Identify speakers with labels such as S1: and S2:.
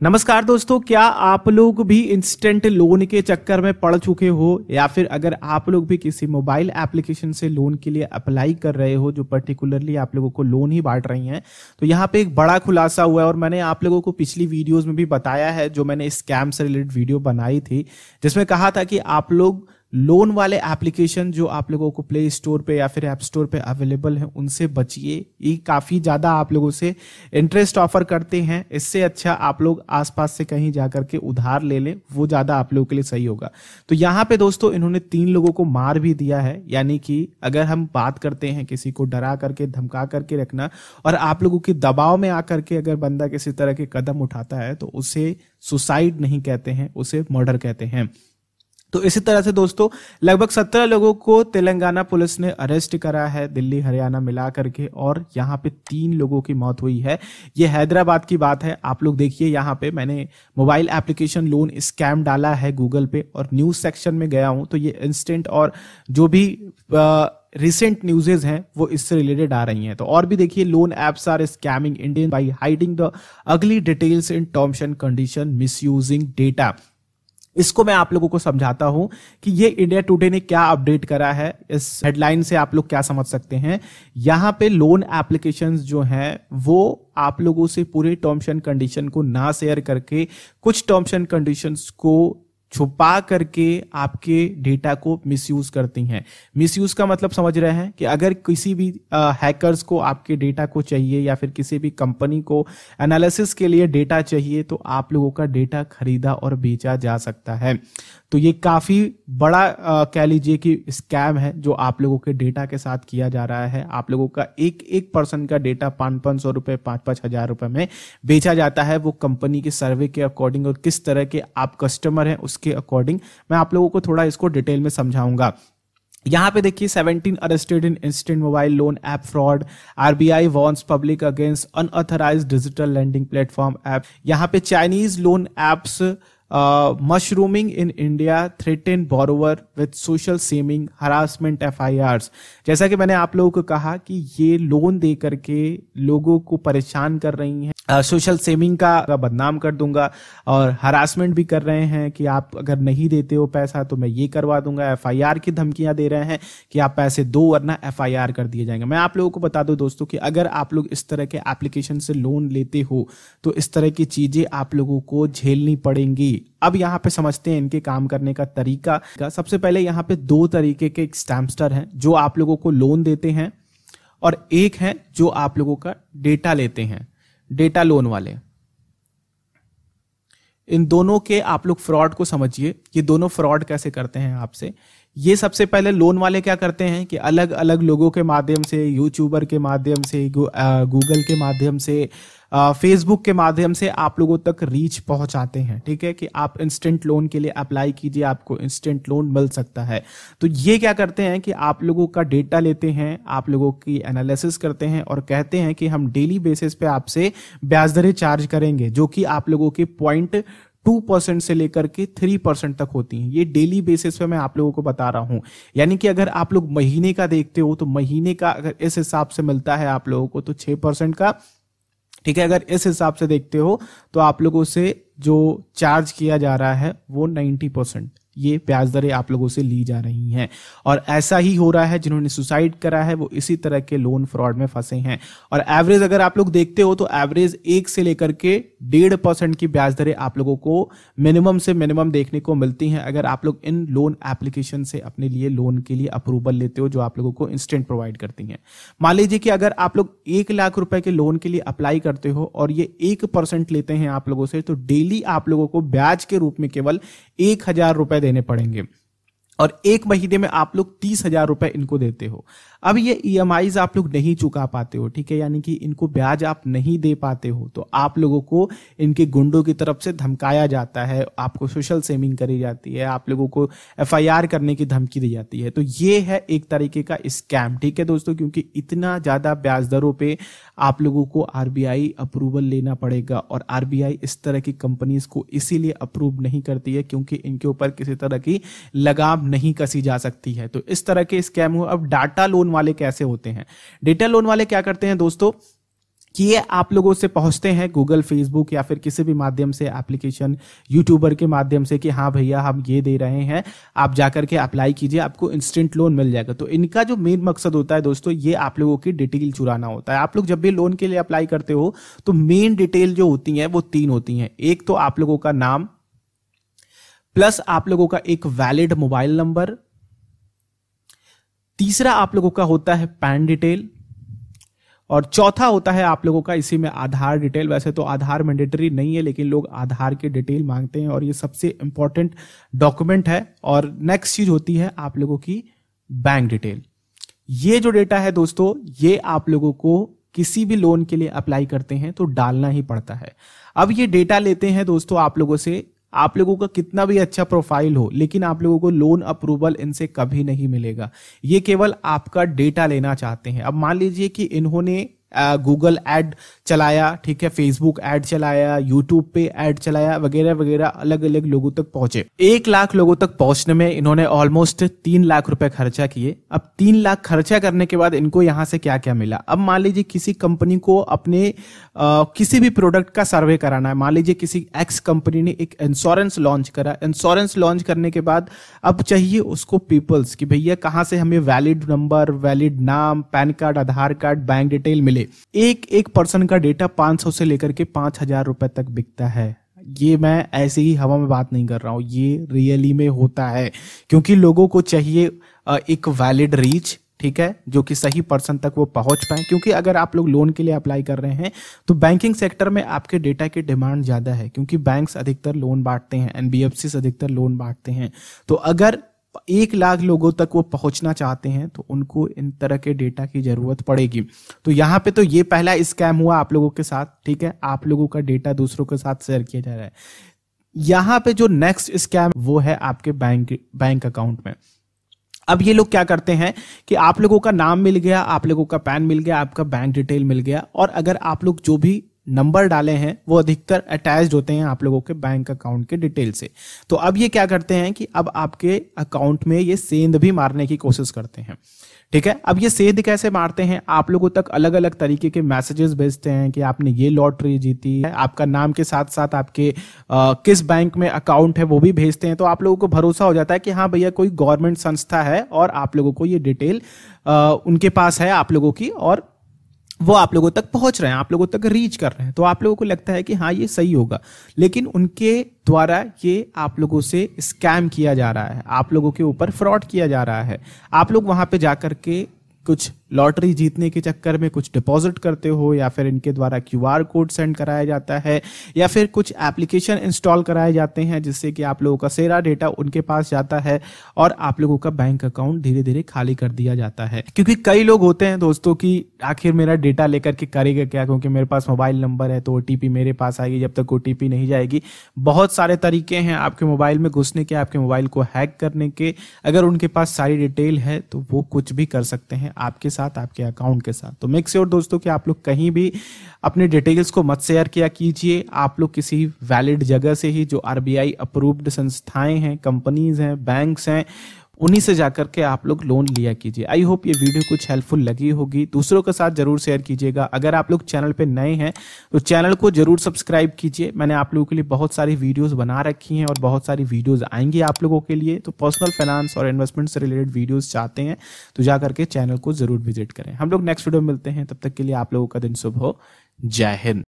S1: नमस्कार दोस्तों, क्या आप लोग भी इंस्टेंट लोन के चक्कर में पड़ चुके हो या फिर अगर आप लोग भी किसी मोबाइल एप्लीकेशन से लोन के लिए अप्लाई कर रहे हो जो पर्टिकुलरली आप लोगों को लोन ही बांट रही हैं, तो यहाँ पे एक बड़ा खुलासा हुआ है। और मैंने आप लोगों को पिछली वीडियोस में भी बताया है, जो मैंने स्कैम से रिलेटेड वीडियो बनाई थी, जिसमें कहा था कि आप लोग लोन वाले एप्लीकेशन जो आप लोगों को प्ले स्टोर पे या फिर ऐप स्टोर पे अवेलेबल है उनसे बचिए। ये काफ़ी ज़्यादा आप लोगों से इंटरेस्ट ऑफर करते हैं। इससे अच्छा आप लोग आसपास से कहीं जाकर के उधार ले लें, वो ज़्यादा आप लोगों के लिए सही होगा। तो यहाँ पे दोस्तों इन्होंने 3 लोगों को मार भी दिया है। यानी कि अगर हम बात करते हैं किसी को डरा करके धमका करके रखना और आप लोगों के दबाव में आकर के अगर बंदा किसी तरह के कदम उठाता है तो उसे सुसाइड नहीं कहते हैं, उसे मर्डर कहते हैं। तो इसी तरह से दोस्तों लगभग 17 लोगों को तेलंगाना पुलिस ने अरेस्ट करा है, दिल्ली हरियाणा मिला करके, और यहाँ पे 3 लोगों की मौत हुई है। ये हैदराबाद की बात है। आप लोग देखिए, यहाँ पे मैंने मोबाइल एप्लीकेशन लोन स्कैम डाला है गूगल पे और न्यूज सेक्शन में गया हूँ, तो ये इंस्टेंट और जो भी रिसेंट न्यूजेज हैं वो इससे रिलेटेड आ रही हैं। तो और भी देखिए, loan apps are scamming Indian by hiding the ugly details in terms and condition, misusing data. इसको मैं आप लोगों को समझाता हूं कि ये इंडिया टुडे ने क्या अपडेट करा है। इस हेडलाइन से आप लोग क्या समझ सकते हैं। यहां पे लोन एप्लीकेशंस जो हैं वो आप लोगों से पूरे टर्म्स एंड कंडीशन को ना शेयर करके कुछ टर्म्स एंड कंडीशंस को छुपा करके आपके डेटा को मिसयूज करती हैं। मिसयूज का मतलब समझ रहे हैं कि अगर किसी भी हैकर्स को आपके डेटा को चाहिए या फिर किसी भी कंपनी को एनालिसिस के लिए डेटा चाहिए तो आप लोगों का डेटा खरीदा और बेचा जा सकता है। तो ये काफी बड़ा कह लीजिए कि स्कैम है जो आप लोगों के डेटा के साथ किया जा रहा है। आप लोगों का एक पर्सन का डेटा 500 रुपए 5-5 हजार रुपए में बेचा जाता है, वो कंपनी के सर्वे के अकॉर्डिंग और किस तरह के आप कस्टमर हैं उसके अकॉर्डिंग। मैं आप लोगों को थोड़ा इसको डिटेल में समझाऊंगा। यहाँ पे देखिए, 17 arrested in instant mobile loan app fraud, RBI warns public against unauthorised digital lending platform app. यहाँ पे Chinese loan apps mushrooming in India threaten borrower with social shaming harassment FIRs। जैसा कि मैंने आप लोगों को कहा कि ये लोन दे करके लोगों को परेशान कर रही हैं, सोशल सेमिंग का बदनाम कर दूंगा और हरासमेंट भी कर रहे हैं कि आप अगर नहीं देते हो पैसा तो मैं ये करवा दूंगा। FIR की धमकियां दे रहे हैं कि आप पैसे दो वरना FIR कर दिए जाएंगे। मैं आप लोगों को बता दूं दोस्तों कि अगर आप लोग इस तरह के एप्लीकेशन से लोन लेते हो तो इस तरह की चीजें आप लोगों को झेलनी पड़ेंगी। अब यहाँ पे समझते हैं इनके काम करने का तरीका। सबसे पहले यहाँ पे 2 तरीके के स्कैमस्टर हैं जो आप लोगों को लोन देते हैं और एक है जो आप लोगों का डेटा लेते हैं, डेटा लोन वाले। इन दोनों के आप लोग फ्रॉड को समझिए। ये दोनों फ्रॉड कैसे करते हैं आपसे। ये सबसे पहले लोन वाले क्या करते हैं कि अलग अलग लोगों के माध्यम से, यूट्यूबर के माध्यम से, गूगल के माध्यम से, फेसबुक के माध्यम से आप लोगों तक रीच पहुंचाते हैं। ठीक है कि आप इंस्टेंट लोन के लिए अप्लाई कीजिए, आपको इंस्टेंट लोन मिल सकता है। तो ये क्या करते हैं कि आप लोगों का डेटा लेते हैं, आप लोगों की एनालिसिस करते हैं और कहते हैं कि हम डेली बेसिस पे आपसे ब्याज दरें चार्ज करेंगे, जो कि आप लोगों के 0.2% से लेकर के 3% तक होती हैं। ये डेली बेसिस पे मैं आप लोगों को बता रहा हूं। यानी कि अगर आप लोग महीने का देखते हो तो महीने का अगर इस हिसाब से मिलता है आप लोगों को तो 6% का। ठीक है, अगर इस हिसाब से देखते हो तो आप लोगों से जो चार्ज किया जा रहा है वो 90% ये ब्याज दरें आप लोगों से ली जा रही हैं। और ऐसा ही हो रहा है, जिन्होंने सुसाइड करा है वो इसी तरह के लोन फ्रॉड में फंसे हैं। और एवरेज अगर आप लोग देखते हो तो एवरेज 1 से लेकर के 1.5% की ब्याज दरें आप लोगों को मिनिमम से मिनिमम देखने को मिलती हैं अगर आप लोग इन लोन एप्लीकेशन से अपने लिए लोन के लिए अप्रूवल लेते हो, जो आप लोगों को इंस्टेंट प्रोवाइड करती हैं। मान लीजिए कि अगर आप लोग 1 लाख रुपए के लोन के लिए अप्लाई करते हो और ये 1% लेते हैं आप लोगों से, तो डेली आप लोगों को ब्याज के रूप में केवल 1,000 रुपए देने पड़ेंगे और 1 महीने में आप लोग 30,000 रुपए इनको देते हो। अब ये EMIs आप लोग नहीं चुका पाते हो, ठीक है, यानी कि इनको ब्याज आप नहीं दे पाते हो, तो आप लोगों को इनके गुंडों की तरफ से धमकाया जाता है, आपको सोशल सेमिंग करी जाती है, आप लोगों को FIR करने की धमकी दी जाती है। तो ये है एक तरीके का स्कैम। ठीक है दोस्तों, क्योंकि इतना ज्यादा ब्याज दरों पे आप लोगों को RBI अप्रूवल लेना पड़ेगा और RBI इस तरह की कंपनीज को इसीलिए अप्रूव नहीं करती है क्योंकि इनके ऊपर किसी तरह की लगाम नहीं कसी जा सकती है। तो इस तरह के स्कैम हो। अब डाटा लोन वाले कैसे होते हैं? डेटा लोन वाले क्या करते हैं दोस्तों, कि ये आप लोगों से पहुंचते हैं गूगल, फेसबुक या फिर किसी भी माध्यम से, एप्लीकेशन, यूट्यूबर के माध्यम से कि हाँ भैया हम ये दे रहे हैं, आप जाकर के अप्लाई कीजिए, आपको इंस्टेंट लोन मिल जाएगा। तो इनका जो मेन मकसद होता है दोस्तों, ये आप लोगों की डिटेल चुराना होता है। आप लोग जब भी लोन के लिए अप्लाई करते हो तो मेन डिटेल जो होती है वो 3 होती हैं। एक तो आप लोगों का नाम, प्लस आप लोगों का एक वैलिड मोबाइल नंबर, तीसरा आप लोगों का होता है पैन डिटेल, और चौथा होता है आप लोगों का इसी में आधार डिटेल। वैसे तो आधार मैंडेटरी नहीं है, लेकिन लोग आधार की डिटेल मांगते हैं और ये सबसे इंपॉर्टेंट डॉक्यूमेंट है। और नेक्स्ट चीज होती है आप लोगों की बैंक डिटेल। ये जो डेटा है दोस्तों, ये आप लोगों को किसी भी लोन के लिए अप्लाई करते हैं तो डालना ही पड़ता है। अब ये डेटा लेते हैं दोस्तों आप लोगों से, आप लोगों का कितना भी अच्छा प्रोफाइल हो, लेकिन आप लोगों को लोन अप्रूवल इनसे कभी नहीं मिलेगा। ये केवल आपका डेटा लेना चाहते हैं। अब मान लीजिए कि इन्होंने गूगल ऐड चलाया, ठीक है, फेसबुक ऐड चलाया, यूट्यूब पे ऐड चलाया, वगैरह वगैरह, अलग अलग लोगों तक पहुंचे। 1 लाख लोगों तक पहुंचने में इन्होंने ऑलमोस्ट 3 लाख रुपए खर्चा किए। अब 3 लाख खर्चा करने के बाद इनको यहां से क्या क्या मिला? अब मान लीजिए किसी कंपनी को अपने किसी भी प्रोडक्ट का सर्वे कराना है। मान लीजिए किसी एक्स कंपनी ने एक इंश्योरेंस लॉन्च करा। इंश्योरेंस लॉन्च करने के बाद अब चाहिए उसको पीपल्स कि भैया कहां से हमें वैलिड नंबर, वैलिड नाम, पैन कार्ड, आधार कार्ड, बैंक डिटेल मिले। एक एक पर्सन का डेटा 500 से लेकर के 5000 रुपए तक बिकता है। ये मैं ऐसे ही हवा में बात नहीं कर रहा हूं, ये रियली में होता है, क्योंकि लोगों को चाहिए एक वैलिड रीच, ठीक है, जो कि सही पर्सन तक वो पहुंच पाए। क्योंकि अगर आप लोग लोन के लिए अप्लाई कर रहे हैं तो बैंकिंग सेक्टर में आपके डेटा की डिमांड ज्यादा है, क्योंकि बैंक्स अधिकतर लोन बांटते हैं, एनबीएफसी अधिकतर लोन बांटते हैं। तो अगर 1 लाख लोगों तक वो पहुंचना चाहते हैं तो उनको इन तरह के डेटा की जरूरत पड़ेगी। तो यहाँ पे तो ये पहला स्कैम हुआ आप लोगों के साथ, ठीक है, आप लोगों का डेटा दूसरों के साथ शेयर किया जा रहा है। यहाँ पे जो नेक्स्ट स्कैम वो है आपके बैंक अकाउंट में। अब ये लोग क्या करते हैं कि आप लोगों का नाम मिल गया, आप लोगों का पैन मिल गया, आपका बैंक डिटेल मिल गया, और अगर आप लोग जो भी नंबर डाले हैं वो अधिकतर अटैच्ड होते हैं आप लोगों के बैंक अकाउंट के डिटेल से। तो अब ये क्या करते हैं कि अब आपके अकाउंट में ये सेंध भी मारने की कोशिश करते हैं, ठीक है। अब ये सेंध कैसे मारते हैं? आप लोगों तक अलग अलग तरीके के मैसेजेस भेजते हैं कि आपने ये लॉटरी जीती है, आपका नाम के साथ साथ आपके किस बैंक में अकाउंट है वो भी भेजते हैं। तो आप लोगों को भरोसा हो जाता है कि हाँ भैया कोई गवर्नमेंट संस्था है और आप लोगों को ये डिटेल उनके पास है आप लोगों की, और वो आप लोगों तक पहुंच रहे हैं, आप लोगों तक रीच कर रहे हैं। तो आप लोगों को लगता है कि हाँ ये सही होगा, लेकिन उनके द्वारा ये आप लोगों से स्कैम किया जा रहा है, आप लोगों के ऊपर फ्रॉड किया जा रहा है। आप लोग वहां पे जाकर के कुछ लॉटरी जीतने के चक्कर में कुछ डिपॉजिट करते हो, या फिर इनके द्वारा क्यूआर कोड सेंड कराया जाता है, या फिर कुछ एप्लीकेशन इंस्टॉल कराए जाते हैं जिससे कि आप लोगों का सारा डेटा उनके पास जाता है और आप लोगों का बैंक अकाउंट धीरे धीरे खाली कर दिया जाता है। क्योंकि कई लोग होते हैं दोस्तों कि आखिर मेरा डेटा लेकर के करेगा क्या, क्योंकि मेरे पास मोबाइल नंबर है तो ओटीपी मेरे पास आएगी, जब तक ओटीपी नहीं जाएगी। बहुत सारे तरीके हैं आपके मोबाइल में घुसने के, आपके मोबाइल को हैक करने के। अगर उनके पास सारी डिटेल है तो वो कुछ भी कर सकते हैं आपके साथ, आपके अकाउंट के साथ। तो मेक श्योर दोस्तों कि आप लोग कहीं भी अपने डिटेल्स को मत शेयर किया कीजिए। आप लोग किसी वैलिड जगह से ही, जो आरबीआई अप्रूव्ड संस्थाएं हैं, कंपनीज हैं, बैंक्स हैं, उन्हीं से जाकर के आप लोग लोन लिया कीजिए। आई होप ये वीडियो कुछ हेल्पफुल लगी होगी, दूसरों के साथ जरूर शेयर कीजिएगा। अगर आप लोग चैनल पे नए हैं तो चैनल को जरूर सब्सक्राइब कीजिए। मैंने आप लोगों के लिए बहुत सारी वीडियोस बना रखी हैं और बहुत सारी वीडियोस आएंगी आप लोगों के लिए। तो पर्सनल फाइनेंस और इन्वेस्टमेंट से रिलेटेड वीडियोस चाहते हैं तो जाकर के चैनल को जरूर विजिट करें। हम लोग नेक्स्ट वीडियो में मिलते हैं, तब तक के लिए आप लोगों का दिन शुभ हो। जय हिंद।